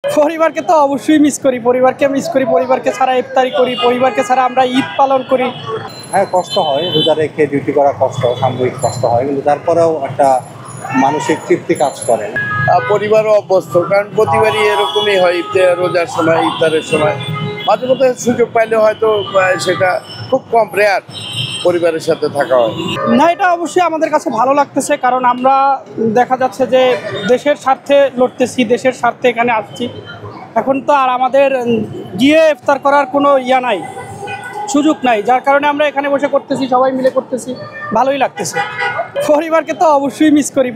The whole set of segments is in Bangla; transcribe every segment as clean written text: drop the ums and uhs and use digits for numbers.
পরিবারকে তো অবশ্যই মিস করি, পরিবারকে ছাড়া ইফতারি করি, পরিবারকে ছাড়া আমরা ঈদ পালন করি। হ্যাঁ, কষ্ট হয়, রোজা রেখে ডিউটি করা কষ্ট, সাময়িক কষ্ট হয়, কিন্তু তারপরেও একটা মানসিক তৃপ্তি কাজ করে। পরিবারও অভ্যস্ত, কারণ প্রতিবারই এরকমই হয়, রোজার সময়, ইফতারের সময় মাঝে মধ্যে সুযোগ পাইলে হয়তো সেটা খুব কম, রেয়ার পরিবারের সাথে থাকা হয় না। এটা অবশ্যই আমাদের কাছে ভালো লাগতেছে, কারণ আমরা দেখা যাচ্ছে যে দেশের স্বার্থে লড়তেছি, দেশের স্বার্থে এখানে আসছি। এখন তো আর আমাদের গিয়ে ইফতার করার কোনো নাই, সুযোগ নাই, যার কারণে আমরা এখানে বসে করতেছি, সবাই মিলে করতেছি, ভালোই লাগতেছে। পরিবারকে তো অবশ্যই মিস করি,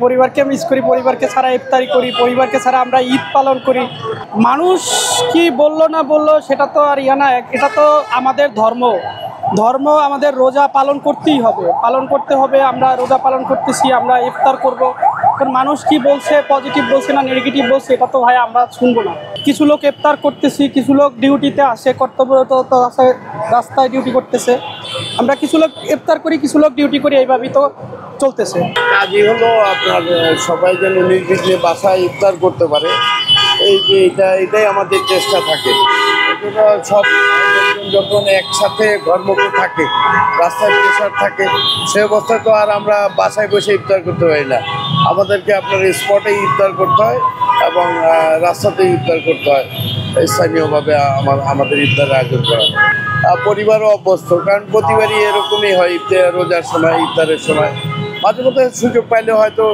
পরিবারকে ছাড়া ইফতারি করি, পরিবারকে ছাড়া আমরা ঈদ পালন করি। মানুষ কি বললো না বললো সেটা তো আর না, এটা তো আমাদের ধর্ম, আমাদের রোজা পালন করতে হবে। আমরা রোজা পালন করতেছি, আমরা ইফতার করব। এখন মানুষ কি বলছে, পজিটিভ বলছে না নেগেটিভ বলছে, এটা তো ভাই আমরা শুনবো না। কিছু লোক ইফতার করতেছি, কিছু লোক ডিউটিতে আসে, কর্তব্যরত রাস্তায় ডিউটি করতেছে। আমরা কিছু লোক ইফতার করি, কিছু লোক ডিউটি করি, এইভাবেই তো চলতেছে। কাজই হলো আপনার সবাই যেন নির্বিঘ্নে বাসায় ইফতার করতে পারে, এটাই আমাদের চেষ্টা থাকে। সব যখন একসাথে ধর্মকে থাকে, রাস্তায় প্রেশার থাকে, সে অবস্থায় তো আর আমরা বাসায় বসে ইফতার করতে পারি না। আমাদেরকে আপনার স্পটেই ইফতার করতে হয় এবং রাস্তাতেই ইফতার করতে হয়। স্থানীয়ভাবে আমাদের ইফতারের আয়োজন করা হয়। পরিবারও অভ্যস্ত, কারণ প্রতিবারই এরকমই হয়, রোজার সময়, ইফতারের সময় মাঝে মধ্যে সুযোগ পাইলে হয়তো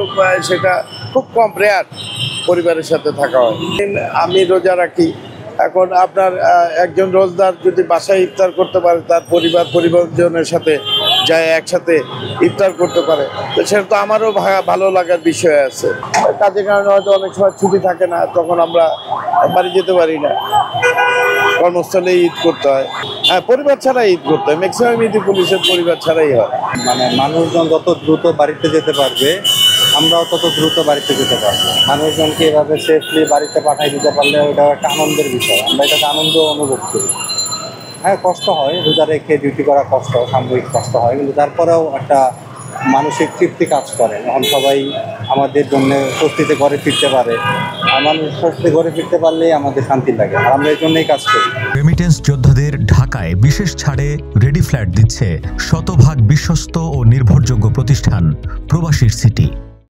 সেটা খুব কম, রেয়ার পরিবারের সাথে থাকা হয়। আমি রোজা রাখি, এখন আপনার একজন রোজদার যদি বাসায় ইফতার করতে পারে, তার পরিবারজনের সাথে যায় একসাথে ইফতার করতে পারে, তো সেটা তো আমারও ভালো লাগার বিষয় আছে। কাজের কারণে হয়তো অনেক সময় ছুটি থাকে না, তখন আমরা বাড়ি যেতে পারি না, কর্মস্থলে ঈদ করতে হয়। হ্যাঁ, পরিবার ছাড়াই ঈদ করতে হয়, ম্যাক্সিমাম ঈদ পুলিশের পরিবার ছাড়াই হয়। মানে মানুষজন যত দ্রুত বাড়িতে যেতে পারবে, আমরাও তত দ্রুত বাড়িতে যেতে পারবো। মানুষজনকে এভাবে সেফলি বাড়িতে পাঠিয়ে দিতে পারলে ওটাও একটা আনন্দের বিষয়, আমরা এটাকে আনন্দ অনুভব করি। হ্যাঁ, কষ্ট হয়, রোজা রেখে ডিউটি করা কষ্ট, সাময়িক কষ্ট হয়, কিন্তু তারপরেও একটা মানসিক তৃপ্তি কাজ করে। এখন সবাই আমাদের জন্য স্বস্তিতে ঘরে ফিরতে পারে, আর মানুষ স্বস্তিতে ঘরে ফিরতে পারলেই আমাদের শান্তি লাগে, আর আমরা এই জন্যই কাজ করি। রেমিটেন্স যোদ্ধাদের ঢাকায় বিশেষ ছাড়ে রেডি ফ্ল্যাট দিচ্ছে শতভাগ বিশ্বস্ত ও নির্ভরযোগ্য প্রতিষ্ঠান প্রবাসীর সিটি।